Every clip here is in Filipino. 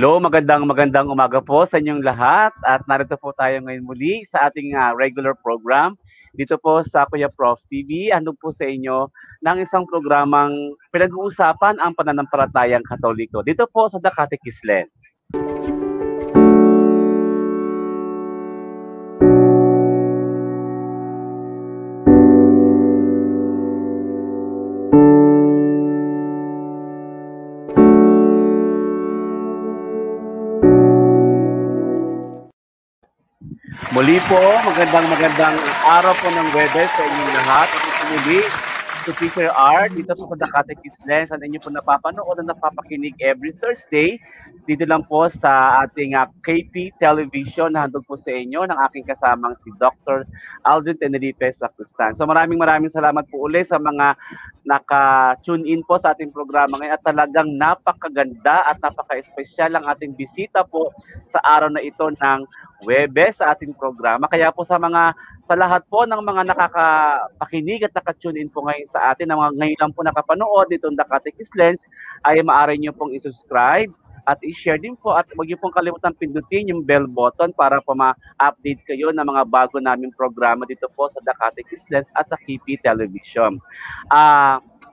Hello, magandang umaga po sa inyong lahat at narito po tayo ngayon muli sa ating regular program dito po sa Kuya Prof TV. Ano po sa inyo ng isang programang pinag-uusapan ang pananampalatayang Katoliko dito po sa The Catechist Lens. Muli po, magandang araw po ng Webes sa inyong lahat. At ito muli, to Teacher R, dito po sa The Catechist Lens, ang inyo po napapanood at napapakinig every Thursday, dito lang po sa ating KP Television na handog po sa inyo ng aking kasamang si Dr. Aldrin Tenerife Sacristan. So maraming salamat po ulit sa mga naka-tune in po sa ating programa ngayon at talagang napakaganda at napaka-espesyal ang ating bisita po sa araw na ito ng Webes sa ating programa. Kaya po sa lahat po ng mga nakakapakinig at naka-tune in po ngayon sa atin, na ngayon lang po nakapanood dito ng The Catechist Lens, ay maaari nyo pong i-subscribe at i-share din po at huwag niyo pong kalimutan pindutin yung bell button para po ma-update kayo ng mga bago naming programa dito po sa The Catechist Lens at sa KP Television.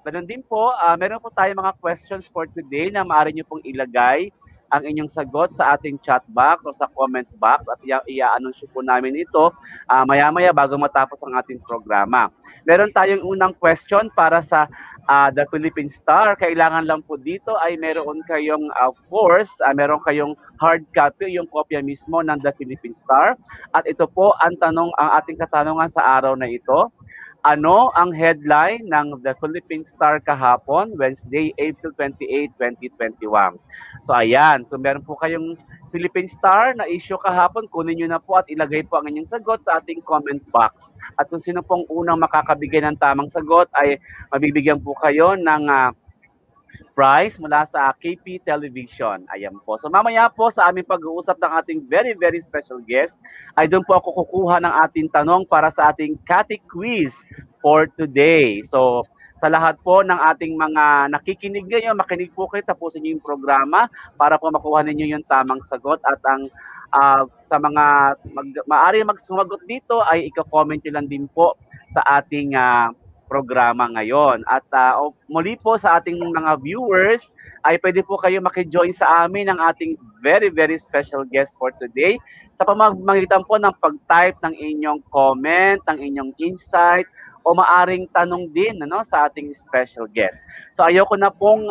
Ganun din po, meron po tayo mga questions for today na maaari nyo pong ilagay ang inyong sagot sa ating chat box o sa comment box at i-anunsyo po namin ito maya-maya bago matapos ang ating programa. Meron tayong unang question para sa The Philippine Star. Kailangan lang po dito ay meron kayong, of course, meron kayong hard copy, yung kopya mismo ng The Philippine Star. At ito po ang ating katanungan sa araw na ito. Ano ang headline ng The Philippine Star kahapon, Wednesday, April 28, 2021? So ayan, kung meron po kayong Philippine Star na issue kahapon, kunin nyo na po at ilagay po ang inyong sagot sa ating comment box. At kung sino pong unang makakabigay ng tamang sagot ay mabibigyan po kayo ng prize mula sa KP Television. Ayan po. So mamaya po sa aming pag-uusap ng ating very special guest, ay doon po ako kukuha ng ating tanong para sa ating Cate Quiz for today. So sa lahat po ng ating mga nakikinig ngayon, makinig po kayo, tapusin niyo yung programa para po makuha ninyo yung tamang sagot at ang sa mga maaari magsumagot dito ay i-comment nyo lang din po sa ating programa ngayon. At muli po sa ating mga viewers, ay pwede po kayo maki-join sa amin ng ating very special guest for today sa pamamagitan po ng pag-type ng inyong comment, ng inyong insight, o maaring tanong din sa ating special guest. So ayoko na pong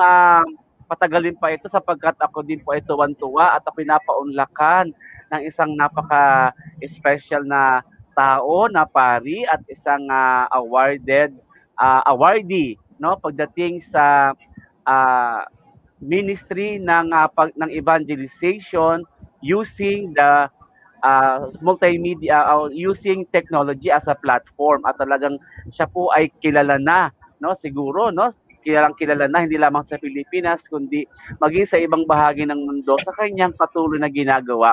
patagalin pa ito sapagkat ako din po ay tuwan-tuwa at ako pinapaunlakan ng isang napaka-special na tao na pari at isang awardee pagdating sa ministry ng evangelization using the multimedia using technology as a platform, at talagang siya po ay kilala na siguro kilala na hindi lamang sa Pilipinas kundi maging sa ibang bahagi ng mundo sa kanyang patuloy na ginagawa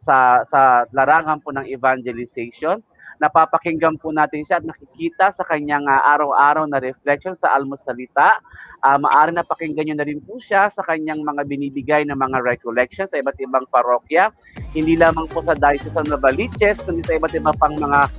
sa larangan po ng evangelization. Napapakinggan po natin siya at nakikita sa kanyang araw-araw na reflection sa almusalita. Maaari na pakinggan nyo na rin po siya sa kanyang mga binibigay na mga recollections sa iba't ibang parokya. Hindi lamang po sa Diocese of Novaliches, kundi sa iba't ibang pang mga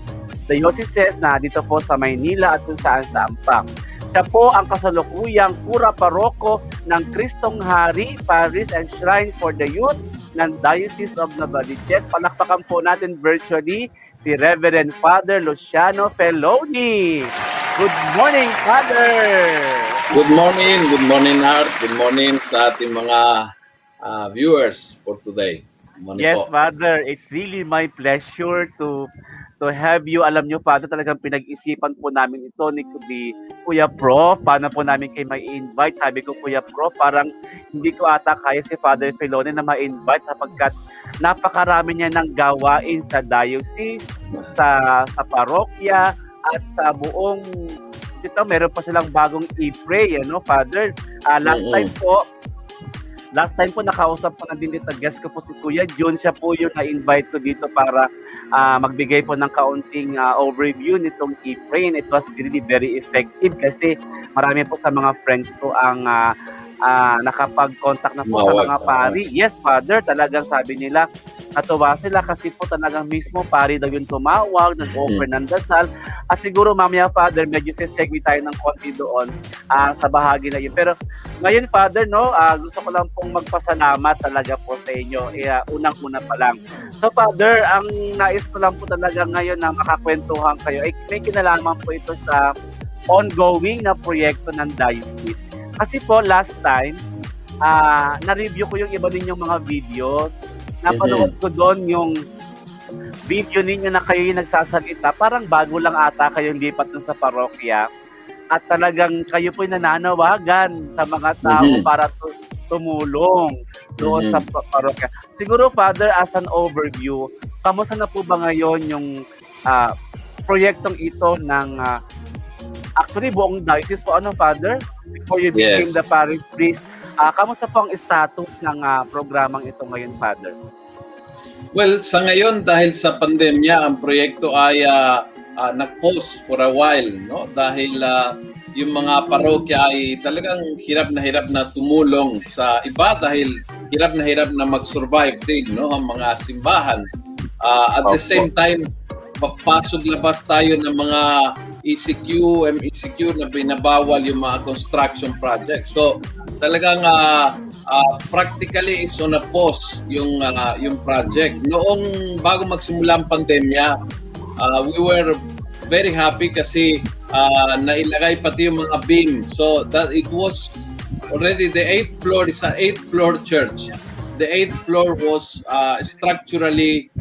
dioceses na dito po sa Maynila at kung saan-saan pa. Siya po ang kasalukuyang Kura Paroko ng Kristong Hari Parish and Shrine for the Youth ng Diocese of Novaliches. Palakpakan po natin virtually si Reverend Father Luciano Feloni. Good morning, Father! Good morning, Art. Good morning sa ating mga viewers for today. Yes, po. Father, it's really my pleasure to have you. Alam nyo, Father, talagang pinag-isipan po namin ito ni Kuya Prof. Paano po namin kayo ma-invite? Sabi ko, Kuya Prof, parang hindi ko ata kaya si Father Feloni na ma-invite sapagkat napakarami niya ng gawain sa diocese, sa parokya, at sa buong meron pa silang bagong e-pray, Father. Last time po nakausap ko na din dito, guest ko po si Kuya Jun. Siya po yung na-invite ko dito para magbigay po ng kaunting overview nitong e-pray. And it was really very effective kasi marami po sa mga friends ko ang nakapag-contact na po sa mga pari. Yes, Father, talagang sabi nila, natuwa sila kasi po talagang mismo pari daw yung tumawag, nag-offer ng dasal. At siguro mamaya, Father, medyo sesegue tayo ng konti doon sa bahagi na yun. Pero ngayon, Father, no, gusto ko lang pong magpasalamat talaga po sa inyo. Unang-una pa lang. So, Father, ang nais ko lang po talaga ngayon na makakwentuhan kayo, may kinalaman po ito sa ongoing na proyekto ng diocese. Kasi po, last time, na-review ko yung iba ninyong mga videos. Napanood ko doon yung video ninyo na kayo yung nagsasalita. Parang bago lang ata kayong lipat dun sa parokya. At talagang kayo po yung nananawagan sa mga tao para tumulong doon sa parokya. Siguro, Father, as an overview, kamusta na po ba ngayon yung proyektong ito ng actually buong diocese po, ano, Father? Before you became the parish priest, kamusta po ang status ng programang ito ngayon, Father? Well, sa ngayon, dahil sa pandemya, ang proyekto ay nag-pause for a while, no? Dahil yung mga parokya ay talagang hirap na tumulong sa iba dahil hirap na mag-survive din, no? Ang mga simbahan. At the same time, papasok-labas tayo ng mga ECQ, MECQ na binabawal yung mga construction projects. So, talagang practically is on a pause yung project. Noong bago magsimula ang pandemya, we were very happy kasi nailagay pati yung mga beam. So, that it was already the 8th floor, is an 8th floor church. The 8th floor was structurally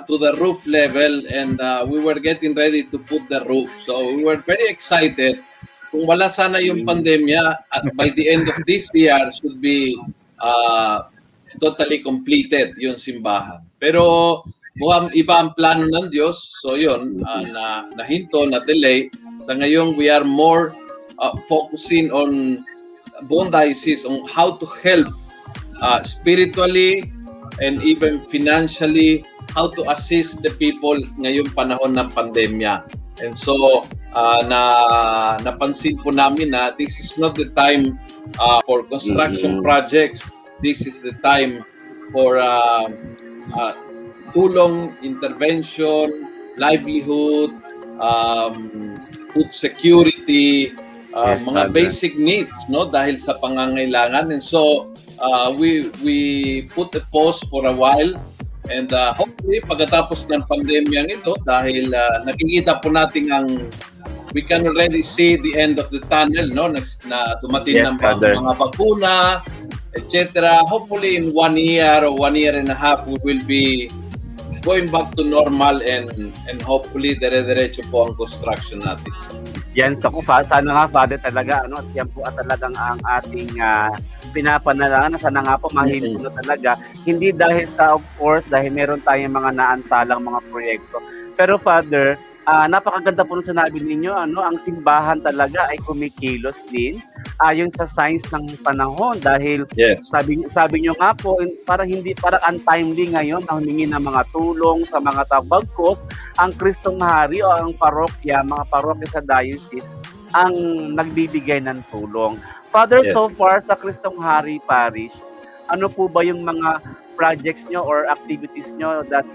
to the roof level, and we were getting ready to put the roof. So we were very excited. Kung wala sana yung pandemya, by the end of this year should be totally completed yung simbahan. Pero mukhang iba ang plano ng Diyos. So yun, nahinto, na-delay. Sa ngayon, we are more focusing on buong diocese on how to help spiritually and even financially, how to assist the people ngayong panahon ng pandemya. And so, napansin po namin na this is not the time for construction projects. This is the time for tulong, intervention, livelihood, food security, mga basic needs, no, dahil sa pangangailangan. And so we put a pause for a while, and hopefully pagkatapos ng pandemyang ito, dahil nakikita po natin we can already see the end of the tunnel, no, na dumating ng mga bakuna, etc. Hopefully in 1 year or 1 year and a half we will be going back to normal, and hopefully dire-diretso po ang construction natin. Yan, so sana nga, Father, talaga, ano, at yan po at talagang ang ating pinapanalangin, sana nga po mahilig na talaga. Hindi dahil sa, of course, dahil meron tayong mga naantalang mga proyekto. Pero, Father, napakaganda po nung sinabi ninyo, ano, ang simbahan talaga ay kumikilos din ayon sa signs ng panahon, dahil sabi nyo nga po, parang untimely ngayon na humingi ng mga tulong sa mga tabagkos. Ang Kristong Hari o ang parokya, mga parokya sa diocese ang nagbibigay ng tulong. Father, so far sa Kristong Hari Parish, ano po ba yung mga projects nyo or activities nyo that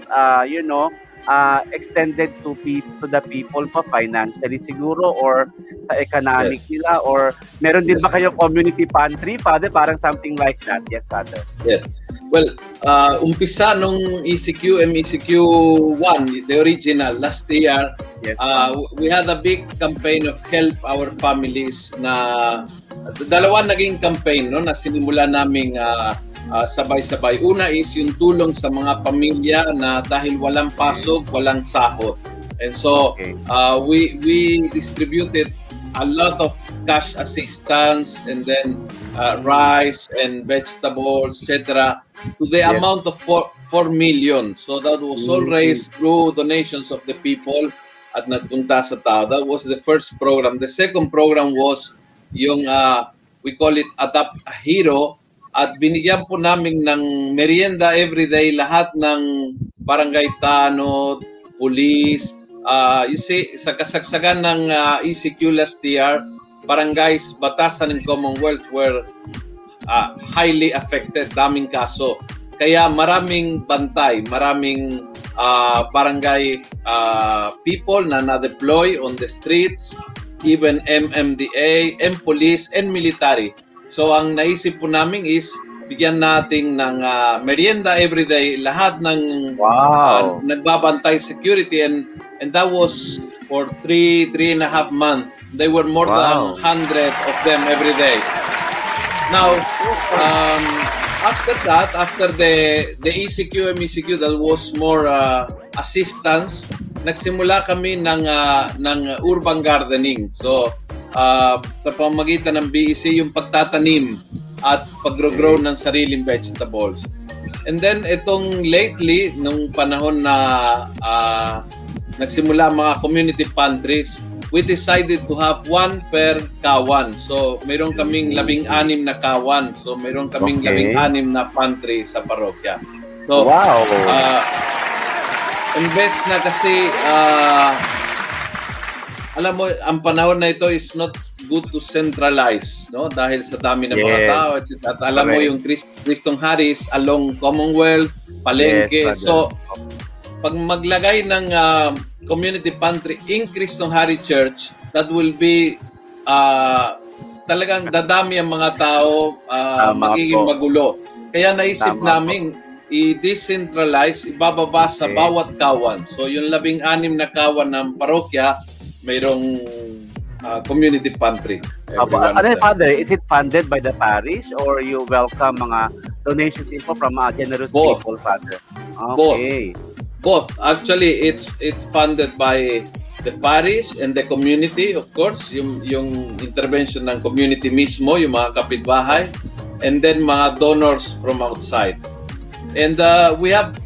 extended to the people pa financially siguro, or sa economic nila, or meron din ba kayong community pantry, Father? Parang something like that. Yes, Father. Yes. Well, umpisa nung ECQ, MECQ 1, the original, last year, we had a big campaign of help our families na dalawa naging campaign, no, na sinimula naming sabay-sabay. Una is yung tulong sa mga pamilya na dahil walang pasok, walang sahod. And so, we distributed a lot of cash assistance, and then rice and vegetables, etc., to the amount of 4 million. So that was all raised through donations of the people at nagpunta sa tao. That was the first program. The second program was yung, we call it Adapt a Hero, at binigyan po namin ng merienda everyday lahat ng barangay tanod, police. You see, sa kasagsagan ng ECQ last year, barangays, batasan ng Commonwealth were highly affected, daming kaso. Kaya maraming bantay, maraming barangay people na na-deploy on the streets, even MMDA, police, and military. So ang naisip po namin is bigyan natin ng merienda everyday, lahat ng nagbabantay security, and that was for 3.5 months. They were more than 100 of them every day. Now, after that, after the ECQ, MECQ, that was more assistance, nagsimula kami ng urban gardening. So, sa pamamagitan ng BEC, yung pagtatanim at pag-grow ng sariling vegetables. And then, itong lately, nung panahon na nagsimula mga community pantries, we decided to have 1 per kawan. So, mayroon kaming 16 na kawan. So, mayroon kaming 16 na pantry sa parokya. So, imbes na kasi, alam mo, ang panahon na ito is not good to centralize, no? Dahil sa dami ng mga tao. At alam mo yung Kristong Haris along Commonwealth, Palengke. So, pag maglagay ng community pantry in Kristong Hari Church, that will be talagang dadami ang mga tao, magiging magulo. Kaya naisip namin i-decentralize, ibababa sa bawat kawan. So yung 16 na kawan ng parokya, mayroong community pantry. Father, is it funded by the parish or you welcome mga donations info from generous people, Father? Okay. Both. Actually, it's funded by the parish and the community, of course, yung intervention ng community mismo, yung mga kapitbahay, and then mga donors from outside. And we have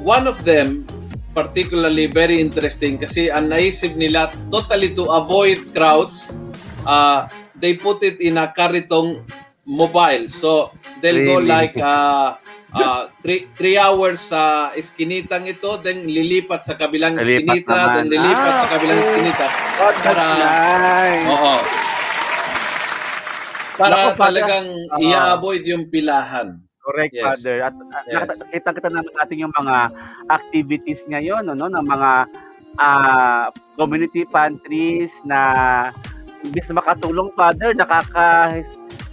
one of them particularly very interesting kasi ang naisip nila totally to avoid crowds, they put it in a karitong mobile. So they'll go like 3 hours sa eskinitang ito, then lilipat sa kabilang eskinita, then lilipat sa kabilang eskinita. Para talagang i-avoid yung pilahan. Correct, Father. At nakita naman natin yung mga activities ngayon, ng mga community pantries na imbis na makatulong, Father,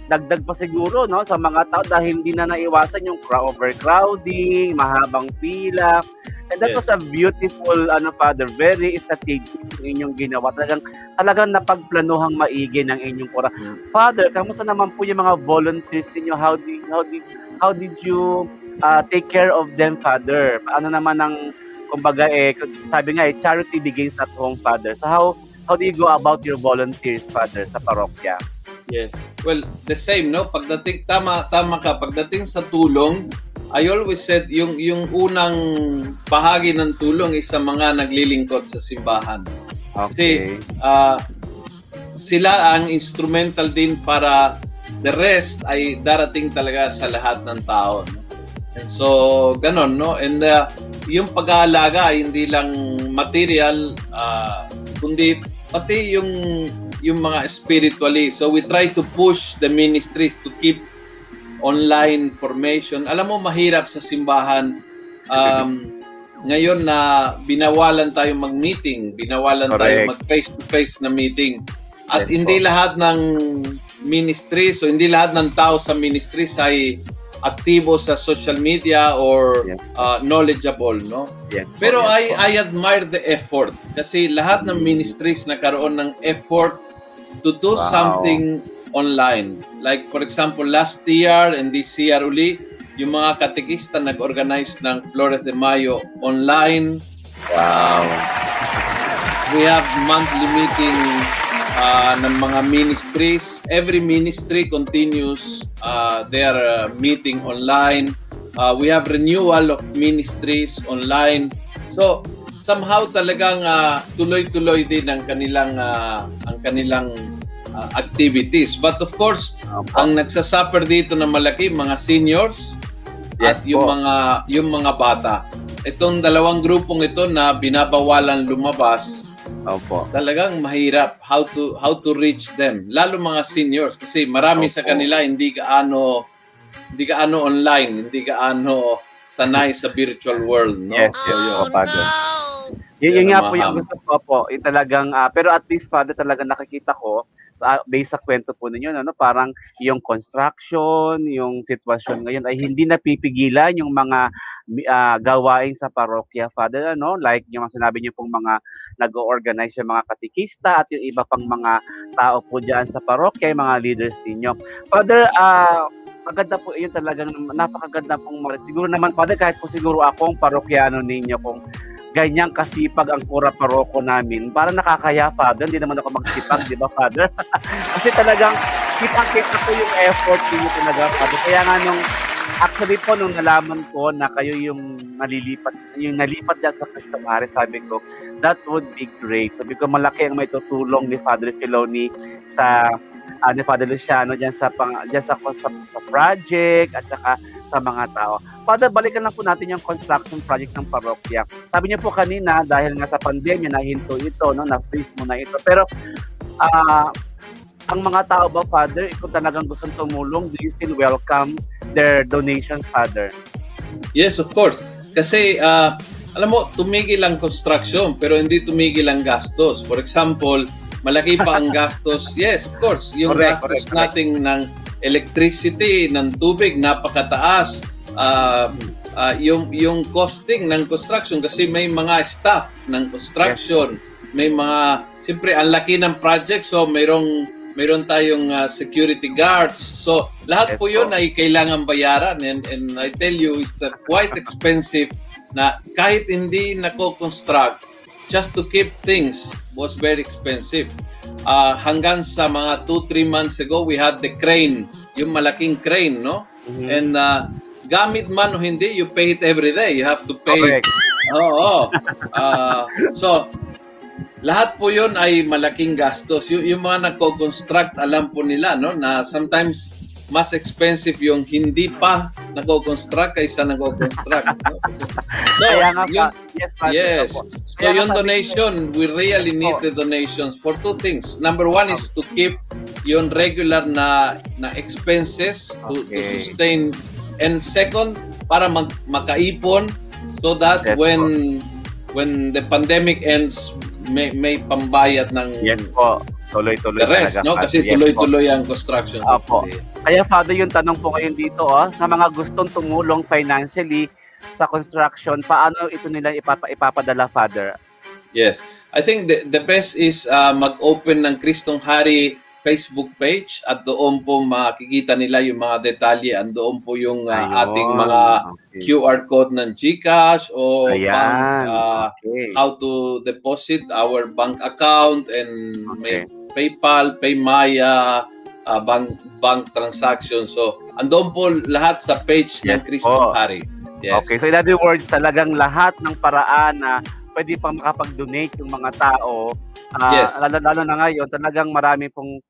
dagdag pa siguro sa mga tao dahil hindi na naiwasan yung overcrowding, mahabang pila. And that was a beautiful, Father, very strategic yung inyong ginawa. Talagang napagplanuhang maigi ng inyong pura. Father, kamusta naman po yung mga volunteers niyo? How did you take care of them, Father? Ano naman ang, kumbaga, sabi nga, charity begins at home, Father. So how do you go about your volunteers, Father, sa parokya? Yes. Well, the same, no? Pagdating, tama ka, pagdating sa tulong, I always said, yung unang bahagi ng tulong is sa mga naglilingkod sa simbahan. Kasi sila ang instrumental din para the rest ay darating talaga sa lahat ng tao. No? And so, ganon, no? And yung pag-aalaga, hindi lang material, kundi pati yung mga spiritually. So we try to push the ministries to keep online formation. Alam mo, mahirap sa simbahan. Ngayon na binawalan tayo mag-meeting, binawalan tayo mag-face-to-face na meeting. At hindi lahat ng ministries, so hindi lahat ng tao sa ministries ay aktibo sa social media or knowledgeable, no? Pero I admire the effort kasi lahat ng ministries nagkaroon ng effort to do something online. Like for example, last year and this year uli, yung mga katekista nag-organize ng Flores de Mayo online. We have monthly meeting ng mga ministries. Every ministry continues their meeting online. We have renewal of ministries online. So somehow talagang tuloy-tuloy din ang kanilang activities. But of course, ang nagsasuffer dito na malaki mga seniors at yung mga bata. Itong dalawang grupong ito na binabawalan lumabas, Opo. Talagang mahirap how to reach them, lalo mga seniors kasi marami sa kanila hindi gaano online, hindi gaano sanay sa virtual world, no? Yes, Father. Yun nga po yung gusto ko po, yung talagang, pero at least Father, talagang nakikita ko, based sa kwento po ninyo, parang yung construction, yung sitwasyon ngayon ay hindi napipigilan yung mga gawain sa parokya, Father, like yung sinabi niyo pong mga nag-organize yung mga katikista at yung iba pang mga tao po dyan sa parokya, yung mga leaders ninyo. Father, maganda po yun, talagang napakaganda pong siguro naman Father, kahit po siguro akong parokyano ninyo, kung ganyang kasipag ang kura paroko namin, parang nakakaya, Father, hindi naman ako magsipag, di ba, Father? Kasi talagang kitang-kita ko yung effort niyo talaga, Father. Kaya nga actually po, nung nalaman ko na kayo yung nalipat dyan sa Cristo Mare, sabi ko, that would be great. Sabi ko, malaki ang may tutulong ni Father Filoni ni Father Luciano dyan sa project at saka sa mga tao. Father, balikan lang po natin yung construction project ng parokya. Sabi niyo po kanina, dahil nga sa pandemya, nahinto ito, na-freeze mo na ito. Pero, ang mga tao ba, Father, kung talagang gustong tumulong, do you still welcome their donations, Father? Yes, of course. Kasi, alam mo, tumigil ang construction, pero hindi tumigil ang gastos. For example, malaki pa ang gastos. Yes, of course. Yung gastos nating ng electricity, ng tubig, napakataas. Yung costing ng construction kasi may mga staff ng construction, may mga, siyempre ang laki ng project, so mayroon tayong security guards, so lahat po yun ay kailangan bayaran, and I tell you, it's quite expensive na kahit hindi nako-construct, just to keep things was very expensive. Hanggang sa mga 2-3 months ago, we had the crane, yung malaking crane, no? And gamit man o hindi, you pay it every day. You have to pay. Correct. Oo. So, lahat po yun ay malaking gastos. Yung mga nagko-construct, alam po nila, no, na sometimes mas expensive yung hindi pa nagko-construct kaysa nagko-construct. No? So, yes. So, yung donation, we really need the donations for two things. Number one is to keep yung regular na expenses to sustain. And second, para makaipon so that when the pandemic ends, may pambayad ng tuloy-tuloy the rest, no? Kasi tuloy-tuloy ang construction. Opo. Kaya Father, yung tanong po ngayon dito, sa mga gustong tumulong financially sa construction, paano ito nila ipapadala, Father? Yes. I think the best is mag-open ng Kristong Hari Facebook page at doon po makikita nila yung mga detalye. Andoon po yung ating mga QR code ng GCash o how to deposit our bank account, and may PayPal, Paymaya, bank transaction. So, andoon po lahat sa page ng Kristong Hari. Yes. Okay, so in other words, talagang lahat ng paraan na pwede pang makapag-donate yung mga tao. Lalo na ngayon, talagang marami pong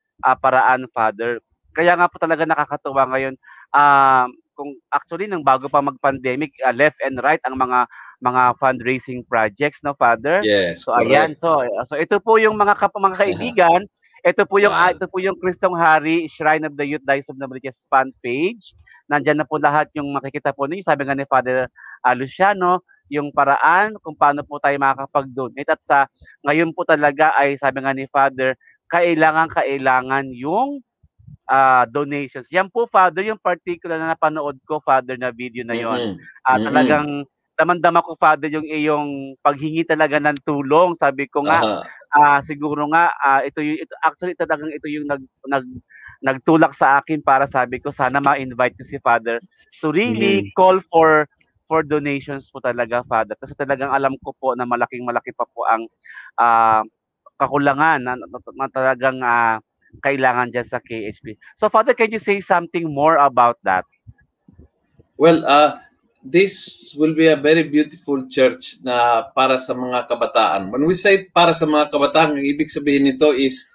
paraan, Father. Kaya nga po talaga nakakatuwa ngayon. Kung actually nang bago pa mag-pandemic, left and right ang mga fundraising projects, no, Father? Yes. So ayan, so ito po yung mga kaibigan, ito po yung Kristong Hari Shrine of the Youth Diocese of Novaliches fan page. Nandiyan na po lahat yung makikita po ninyo. Sabi nga ni Father Luciano, yung paraan kung paano po tayo makakapag-donate. At ngayon po talaga ay sabi nga ni Father, kailangan yung donations. Yan po, Father, yung particular na napanood ko, Father, na video na yon. Talagang damang-dama ko, Father, yung iyong paghingi talaga ng tulong. Sabi ko nga, siguro nga, ito yung nagtulak sa akin para sabi ko, sana ma-invite ko si Father to really call for donations po talaga, Father. Kasi talagang alam ko po na malaking-malaki pa po ang kakulangan na talagang kailangan dyan sa KHP. So, Father, can you say something more about that? Well, this will be a very beautiful church na para sa mga kabataan. When we say para sa mga kabataan, ang ibig sabihin nito is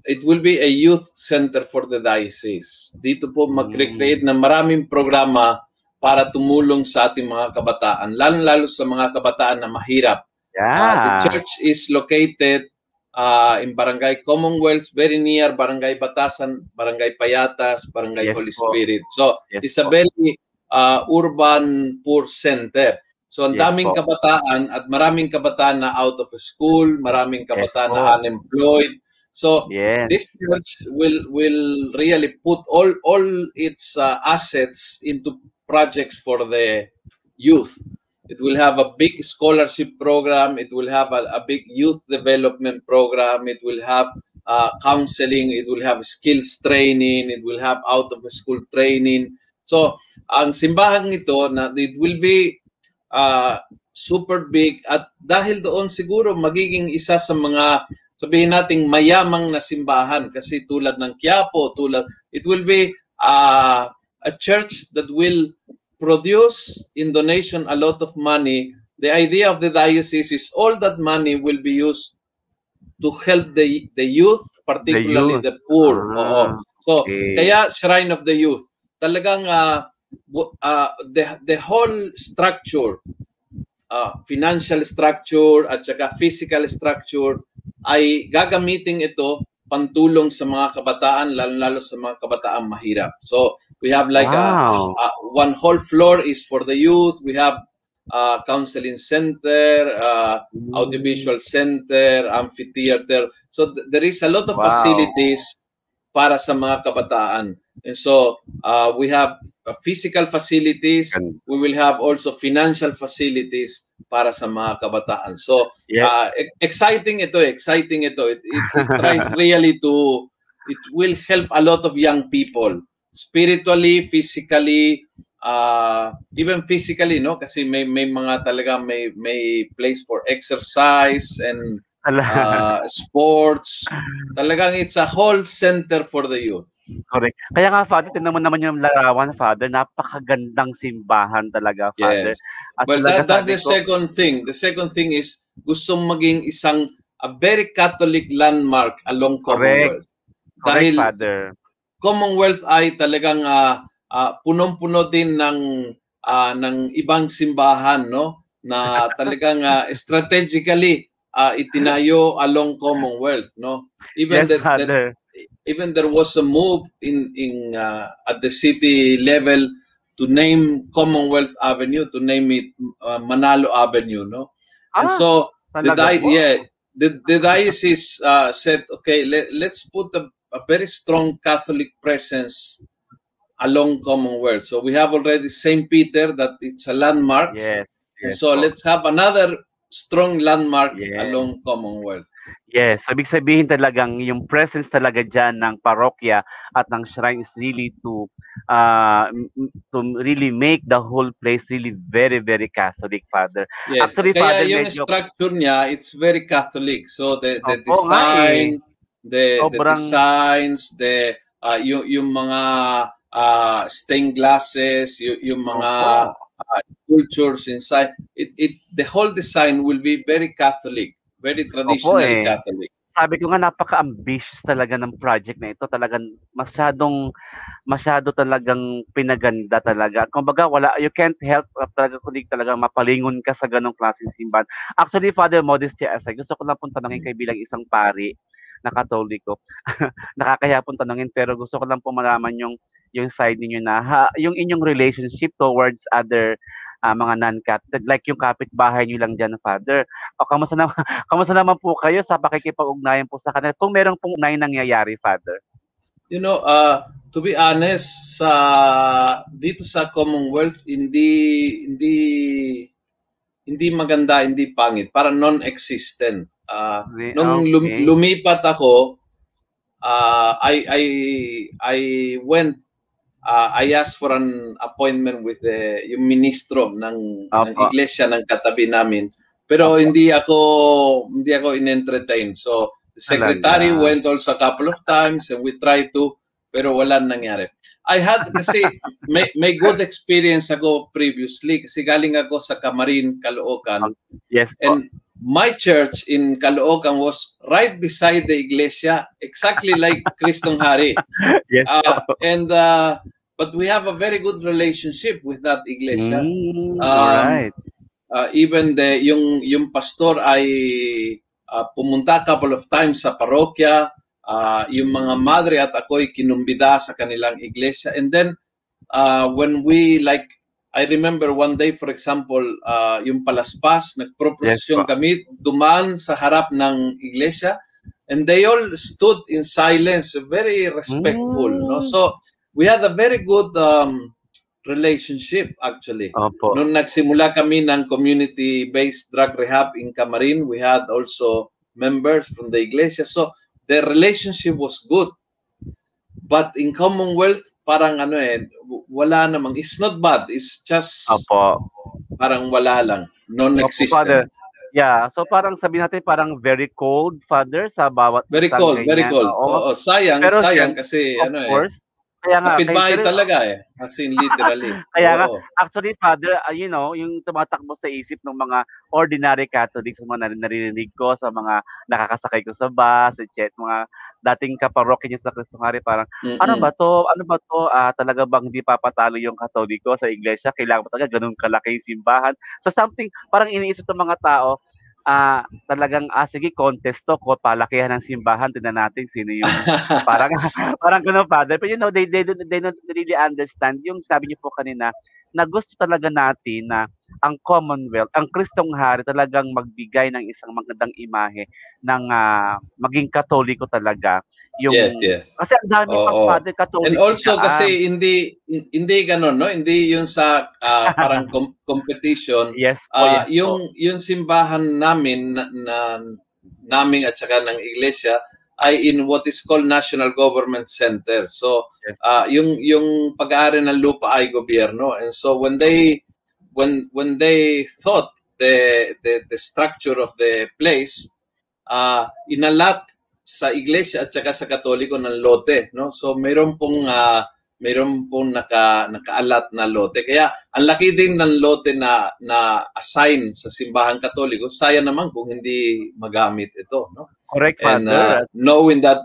it will be a youth center for the diocese. Dito po mag-create ng maraming programa para tumulong sa ating mga kabataan, lalo sa mga kabataan na mahirap. The Yeah. church is located in Barangay Commonwealth, very near Barangay Batasan, Barangay Payatas, Barangay Yes Holy po. Spirit. So, Yes it's a po. very urban poor center. So, ang Yes daming po. kabataan at maraming kabataan na out of school, maraming Yes kabataan po. na unemployed. So, Yes. this church will really put all its assets into projects for the youth. It will have a big scholarship program. It will have a big youth development program. It will have counseling. It will have skills training. It will have out-of-school training. So, ang simbahan ito, na it will be super big at dahil doon siguro magiging isa sa mga, sabihin nating mayamang na simbahan kasi tulad ng Quiapo, it will be a church that will produce in donation a lot of money. The idea of the diocese is all that money will be used to help the youth, particularly the poor. So, kaya Shrine of the Youth. Talagang the whole structure, financial structure at saka physical structure ay gagamitin ito pantulong sa mga kabataan, lalo sa mga kabataang mahirap. So, we have like one whole floor is for the youth. We have counseling center, audiovisual center, amphitheater. So, there is a lot of facilities para sa mga kabataan. And so, we have physical facilities. We will have also financial facilities para sa mga kabataan. So, exciting ito. It tries really it will help a lot of young people. Spiritually, physically, even physically, no? Kasi may mga talaga may place for exercise and sports. Talagang it's a whole center for the youth. Correct. Kaya nga, Father, tingnan mo naman yung larawan, Father. Napakagandang simbahan talaga, Father. Yes. Well, that's the second thing. The second thing is gustong maging a very Catholic landmark along Commonwealth. Correct, Father. Commonwealth ay talagang punong-puno din ng ibang simbahan, no? Na talagang strategically itinayo along Commonwealth, no? Even there was a move in at the city level to name Commonwealth Avenue, to name it Manalo Avenue, no? And so the diocese said, okay, let's put a very strong Catholic presence along Commonwealth. So we have already St. Peter, that it's a landmark. Yes. And so let's have another strong landmark along Commonwealth. Yes, so ibig sabihin talagang yung presence talaga dyan ng parokya at ng shrine is really to really make the whole place really very, very Catholic, Father. Yes, actually, kaya Father, yung structure niya, it's very Catholic. So the design, the designs, yung mga stained glasses, yung mga cultures inside, the whole design will be very Catholic, very traditionally Catholic. Sabi ko nga, napaka-ambitious talaga ng project na ito. Talagang masyado talagang pinaganda talaga. Kumbaga, you can't help talaga kundi talagang mapalingon ka sa ganong klaseng simbahan. Actually, Father, modesty aside, gusto ko lang pong tanongin kayo bilang isang pari na Katoliko. Nakakaya pong tanongin, pero gusto ko lang pong malaman yung side ninyo na yung inyong relationship towards other mga non-Catholic, like yung kapitbahay nyo lang dyan, Father. O kamusta naman po kayo sa pakikipag-ugnayan po sa kanila? Kung meron pong ugnayan nangyayari, Father. You know, to be honest, dito sa Commonwealth, hindi maganda, hindi pangit, para non-existent. Nung lumipat ako, I went, I asked for an appointment with yung ministro ng iglesia ng katabi namin. Pero hindi ako in-entertain. So the secretary went also a couple of times and we tried to, pero wala nangyari. I had kasi may good experience ako previously kasi galing ako sa Camarin, Caloocan. Yes. And my church in Caloocan was right beside the iglesia, exactly like Kristong Hari. Yes. But we have a very good relationship with that iglesia. Right. even yung pastor ay pumunta a couple of times sa parokya, yung mga madre at ako'y kinumbida sa kanilang iglesia. And then when we like, I remember one day, for example, yung palaspas, nagproprosesyon kami, dumaan sa harap ng iglesia, and they all stood in silence, very respectful. No? So we had a very good relationship actually. Nung nagsimula kami ng community-based drug rehab in Camarin, we had also members from the iglesia. So the relationship was good. But in Commonwealth, parang wala namang, it's not bad, it's just parang wala lang, non-existent. Yeah, so parang sabihin natin parang very cold, Father, sa bawat very cold, ganyan. Very cold. Oo, sayang, pero sayang kasi of course, kaya nga, kapitbahay talaga as in literally. Kaya nga, actually, Father, you know, yung tumatakbo sa isip ng mga ordinary Catholics, mga naririnig ko sa mga nakakasakay ko sa bus, etc., mga dating kaparokya niya sa Cristong Hari, parang, ano ba to? Talaga bang hindi papatalo yung Katoliko sa iglesia? Kailangan ba talaga ganun kalaki yung simbahan? So something, parang iniisip ng mga tao, talagang sige, contest to, palakihan ng simbahan, tingnan natin sino yung parang ganun, Father. But you know, they don't really understand yung sabi niyo po kanina na gusto talaga natin na ang Commonwealth, ang Kristong Hari talagang magbigay ng isang magandang imahe ng maging Katoliko talaga. Yung, yes. Kasi ang dami pang Father Katoliko. And also kasi hindi ganun, no? Hindi yung sa parang competition. Yes, yung simbahan namin namin at saka ng iglesia ay in what is called National Government Center. So yung pag-aari ng lupa ay gobyerno. And so when they thought the structure of the place, inalat sa iglesia at saka sa Katoliko ng lote, no? So mayroon pong nakaalat na lote. Kaya ang laki din ng lote na assign sa simbahang Katoliko, sayang naman kung hindi magamit ito, no? Correct, and knowing that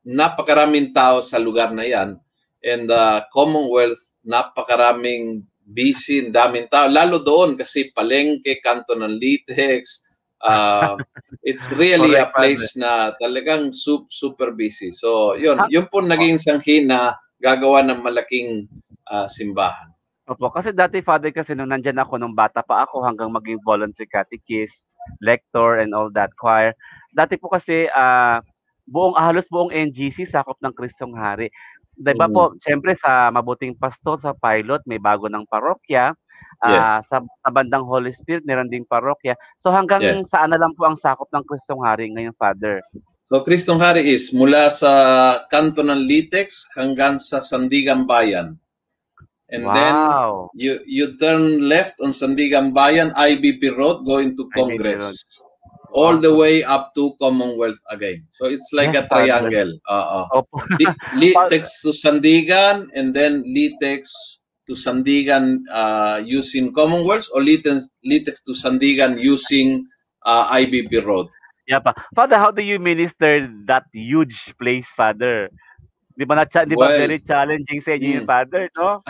napakaraming tao sa lugar na yan, and Commonwealth, napakaraming busy, daming tao, lalo doon kasi palengke, kanto ng Litex, it's really a place na talagang super busy. So yun po naging sanghi na gagawa ng malaking simbahan. Opo, kasi dati, Father, kasi nung nandyan ako, nung bata pa ako, hanggang maging voluntary catechist, lector, and all that, choir. Dati po kasi, halos buong NGC, sakop ng Kristong Hari. Diba po, siyempre sa mabuting pastor, sa pilot, may bago ng parokya. Sa bandang Holy Spirit, meron ding parokya. So hanggang saan na lang po ang sakop ng Kristong Hari ngayon, Father? So Kristong Hari is mula sa kanto ng Litex hanggang sa Sandigan Bayan. And then you turn left on Sandigan Bayan, IBP Road, going to Congress. All the way up to Commonwealth again. So it's like a triangle. Litex to Sandigan, and then Litex to Sandigan using Commonwealth, or Litex to Sandigan using IBP Road. Yeah, Father, how do you minister that huge place, Father? Di ba very challenging sa inyo yung Father, no?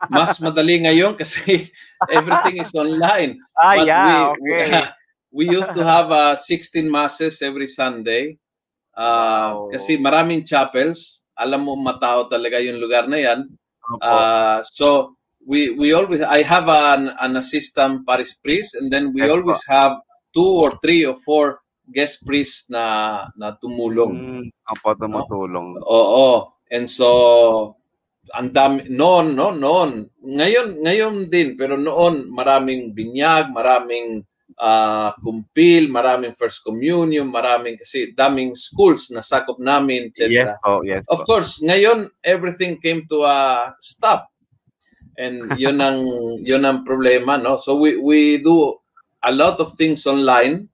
Mas madali ngayon kasi everything is online. But we used to have 16 masses every Sunday. Kasi maraming chapels. Alam mo, matao talaga yung lugar na yan. So we always, I have an assistant parish priest, and then we always have 2 or 3 or 4 guest priests na tumulong. Tumutulong. Oo. And so ang dami noon. Ngayon din, pero noon maraming binyag, maraming kumpil, maraming first communion, maraming kasi daming schools na sakop namin, etc. Yes. Of course, ngayon everything came to a stop. And yun ang problema, no? So we do a lot of things online.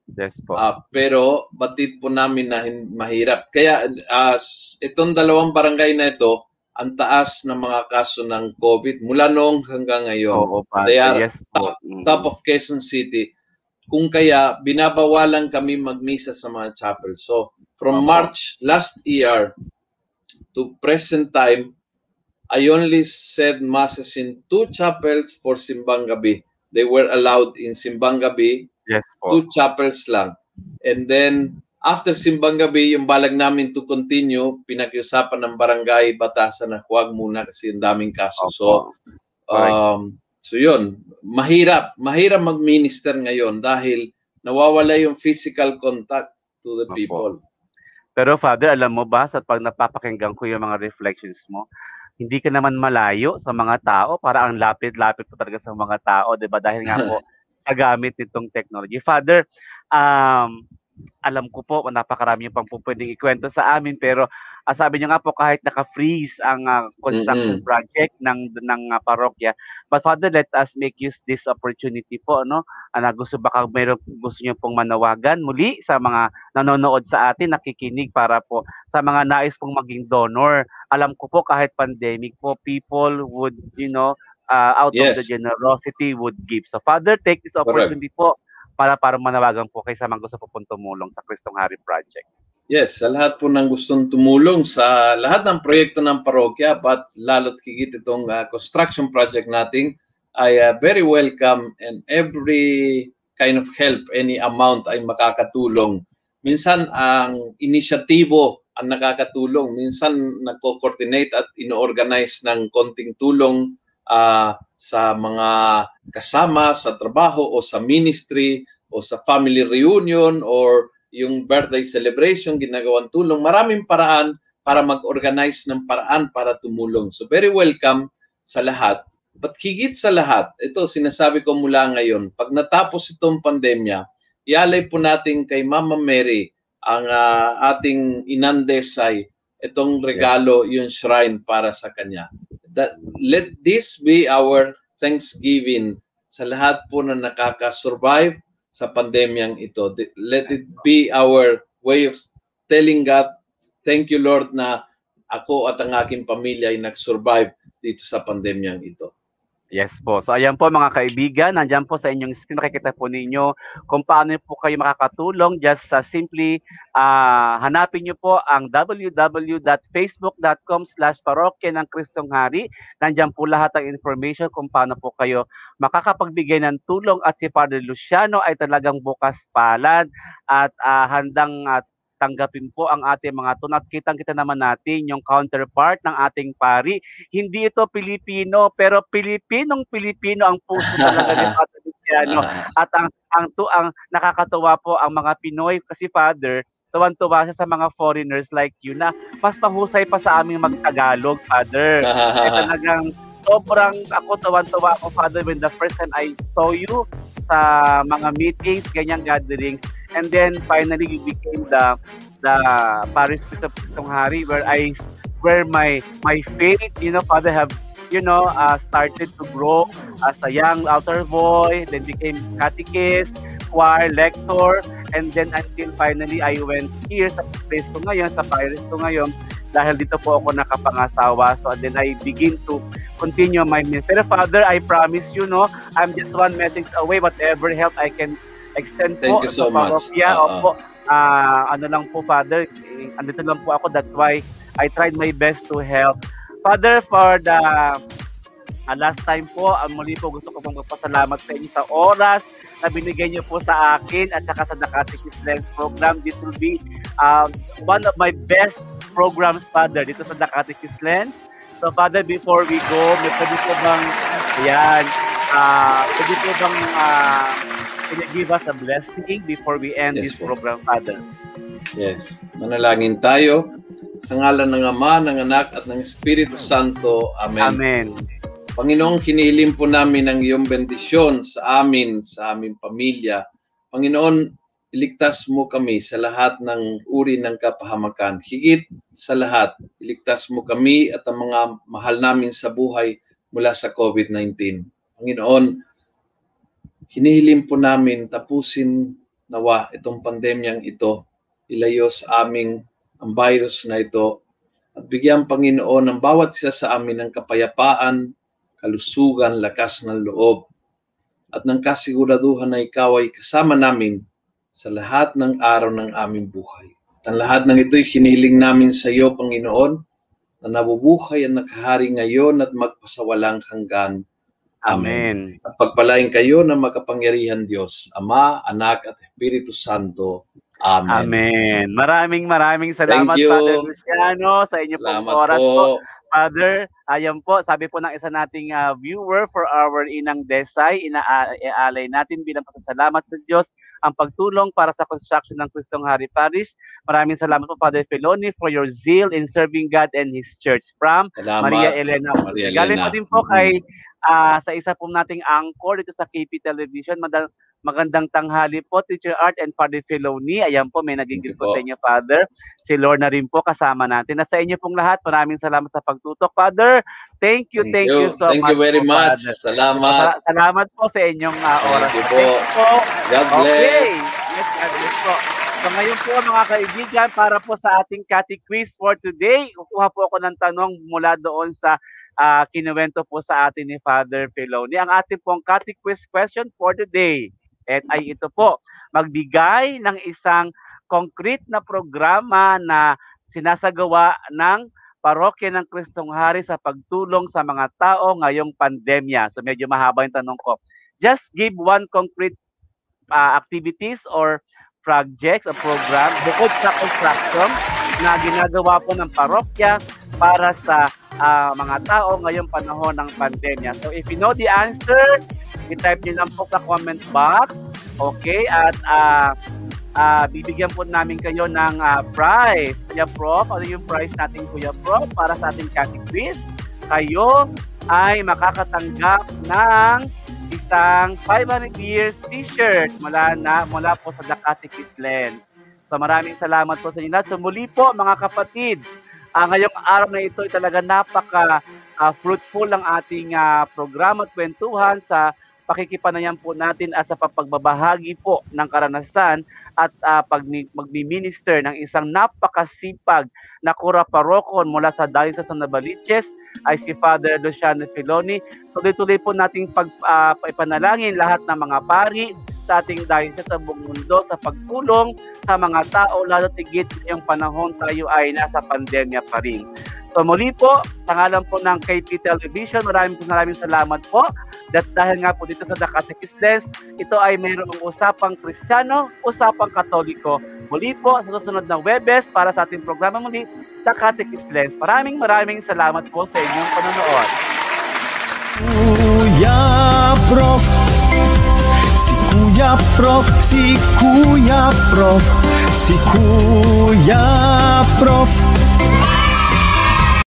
Yes po. Pero batid po namin na mahirap. Kaya itong dalawang barangay na ito, ang taas ng mga kaso ng COVID mula noong hanggang ngayon. They are top of Quezon City. Kung kaya, binabawalan kami magmisa sa mga chapel. So, from March last year to present time, I only said masses in 2 chapels for simbang gabi. they were allowed in Simbang Gabi, Yes po. 2 chapels lang. And then, after Simbang Gabi, yung balag namin to continue, pinakiusapan ng barangay batasan na huwag muna kasi ang daming kaso. Opo. So yun, mahirap mag-minister ngayon dahil nawawala yung physical contact to the Opo. people. Pero Father, alam mo ba, sa pag napapakinggan ko yung mga reflections mo, hindi ka naman malayo sa mga tao, para ang lapit-lapit po talaga sa mga tao, 'di ba? Dahil nga po sa gamit nitong technology. Father, alam ko po napakarami yung pang pwedeng ikwento sa amin, pero sabi niyo nga po kahit naka-freeze ang construction project ng parokya. But Father, let us make use this opportunity po, no? Gusto niyo pong manawagan muli sa mga nanonood sa atin, nakikinig, para po sa mga nais pong maging donor. Alam ko po kahit pandemic po, people would, out of the generosity would give. So Father, take this opportunity po para manawagan po kayo sa mga gusto po pong tumulong sa Kristong Hari Project. Yes, sa lahat po ng gustong tumulong sa lahat ng proyekto ng parokya, but lalo't higit itong construction project natin, ay very welcome, and every kind of help, any amount ay makakatulong. Minsan ang inisyatibo ang nakakatulong, minsan nagko-coordinate at ino-organize ng konting tulong sa mga kasama sa trabaho o sa ministry o sa family reunion or yung birthday celebration, ginagawang tulong. Maraming paraan para mag-organize ng paraan para tumulong. So very welcome sa lahat. But higit sa lahat, ito sinasabi ko mula ngayon, pag natapos itong pandemya, ialay po natin kay Mama Mary ang ating inandesay, itong regalo, yung shrine para sa kanya. Let this be our Thanksgiving sa lahat po na nakaka-survive sa pandemyang ito. Let it be our way of telling God, thank you Lord na ako at ang aking pamilya ay nag-survive dito sa pandemyang ito. Yes po. So ayan po mga kaibigan, nandiyan po sa inyong screen, makikita po ninyo kung paano po kayo makakatulong. Just simply hanapin nyo po ang www.facebook.com/parokya ng Kristong Hari. Nandiyan po lahat ng information kung paano po kayo makakapagbigay ng tulong, at si Father Luciano ay talagang bukas palad at handang tanggapin po ang ating mga tunat. Kitang-kita naman natin yung counterpart ng ating pari. Hindi ito Pilipino, pero Pilipinong-Pilipino ang puso talaga ni Father Luciano. At ang nakakatuwa po ang mga Pinoy, kasi Father, tuwan-tuwa siya sa mga foreigners like you na mas mahusay pa sa aming mag-Tagalog, Father. Talagang sobrang ako tuwan-tuwa ako, Father, when the first time I saw you sa mga meetings, ganyang gatherings. And then finally you became the Parish Priest of Kristong Hari, where my faith, Father, have started to grow as a young altar boy, then became catechist, choir, lector, and then until finally I went here sa place ko ngayon, sa parish ko ngayon, dahil dito po ako nakapangasawa. So then I begin to continue my ministry. Pero Father, I promise you, I'm just one message away. Whatever help I can extend po. Thank you so much. Opo. Ano lang po, Father, andito lang po ako. That's why I tried my best to help. Father, for the last time po, muli po gusto ko pong magpasalamat sa inyo sa oras na binigay niyo po sa akin at saka sa The Catechist Lens program. This will be one of my best programs, Father, dito sa The Catechist Lens. So, Father, before we go, may pwede po bang, can you give us a blessing before we end this program, Father? Yes. Manalangin tayo. Sa ngalan ng Ama, ng Anak, at ng Espiritu Santo. Amen. Amen. Panginoong, hinihiling po namin ang iyong bendisyon sa amin, sa aming pamilya. Panginoon, iligtas mo kami sa lahat ng uri ng kapahamakan. Higit sa lahat, iligtas mo kami at ang mga mahal namin sa buhay mula sa COVID-19. Panginoon, hinihiling po namin tapusin nawa itong pandemyang ito, ilayo sa aming ang virus na ito, at bigyan, Panginoon, ng bawat isa sa amin ng kapayapaan, kalusugan, lakas ng loob, at ng kasiguraduhan na ikaw ay kasama namin sa lahat ng araw ng aming buhay. At ang lahat ng ito'y hinihiling namin sa iyo, Panginoon, na nabubuhay at nakahari ngayon at magpasawalang hanggan. Amen. At pagpalain kayo ng makapangyarihan Diyos, Ama, Anak, at Espiritu Santo. Amen. Amen. Maraming salamat, Thank you. Father Luciano, sa inyo pong Salamat oras po. po. Father, ayan po, sabi po ng isa nating viewer for our Inang Desay, inaalay natin bilang pasasalamat sa Diyos ang pagtulong para sa construction ng Cristong Hari Parish. Maraming salamat po, Father Filoni, for your zeal in serving God and His Church. From Salamat, Maria Elena. Maria Galing Elena. po din po kay sa isa po nating anchor dito sa KP Television. Magandang tanghali po, Teacher Art and Father Filoni. Ayan po, may nagigil po sa inyo, Father. Si Lorna rin po kasama natin. At sa inyo pong lahat, maraming salamat sa pagtutok, Father. Thank you so much. Thank you very much. Father. Salamat. Salamat po sa inyong oras. Thank you po. God bless. Okay. Yes, God bless po. So ngayon po mga kaibigan, para po sa ating Catty Quiz for today, kukuha po ako ng tanong mula doon sa kinuwento po sa atin ni Father Filoni. Ang ating pong Catty Quiz question for today ay ito po, magbigay ng isang concrete na programa na sinasagawa ng Parokya ng Cristong Hari sa pagtulong sa mga tao ngayong pandemya. So medyo mahaba yung tanong ko. Just give one concrete activities or projects o program bukod sa construction na ginagawa po ng parokya para sa mga tao ngayong panahon ng pandemya. So if you know the answer, i-type niyo lang po sa comment box. Okay? At bibigyan po namin kayo ng prize. Kuya Prof, ano yung prize natin, Kuya Prof, para sa ating Catty Quiz? Kayo ay makakatanggap ng isang 500 years t-shirt mula po sa The Catechism Lens. So maraming salamat po sa inyo lahat. So muli po mga kapatid, ngayong araw na ito ay talaga fruitful ang ating programa at kwentuhan sa pakikipanayan po natin at sa pagbabahagi po ng karanasan at magmi-minister ng isang napakasipag na kura-parokon mula sa Diocese of Novaliches ay si Father Luciano Filoni. Tuloy-tuloy po nating ipanalangin lahat ng mga pari sa ating diocese sa buong mundo sa pagtulong sa mga tao, lalo tigit ngayong panahon tayo ay nasa pandemya pa rin. So muli po, sa ngalan po ng KP Television, maraming salamat po. Dahil nga po dito sa The Catechism Lens, ito ay mayroong usapang Kristiyano, usapang Katoliko. Muli po, sa susunod na Webes, para sa ating programa muli, The Catechism Lens. Maraming salamat po sa inyong panonood. Kuya Prof, si Kuya Prof, si Kuya Prof, si Kuya Prof.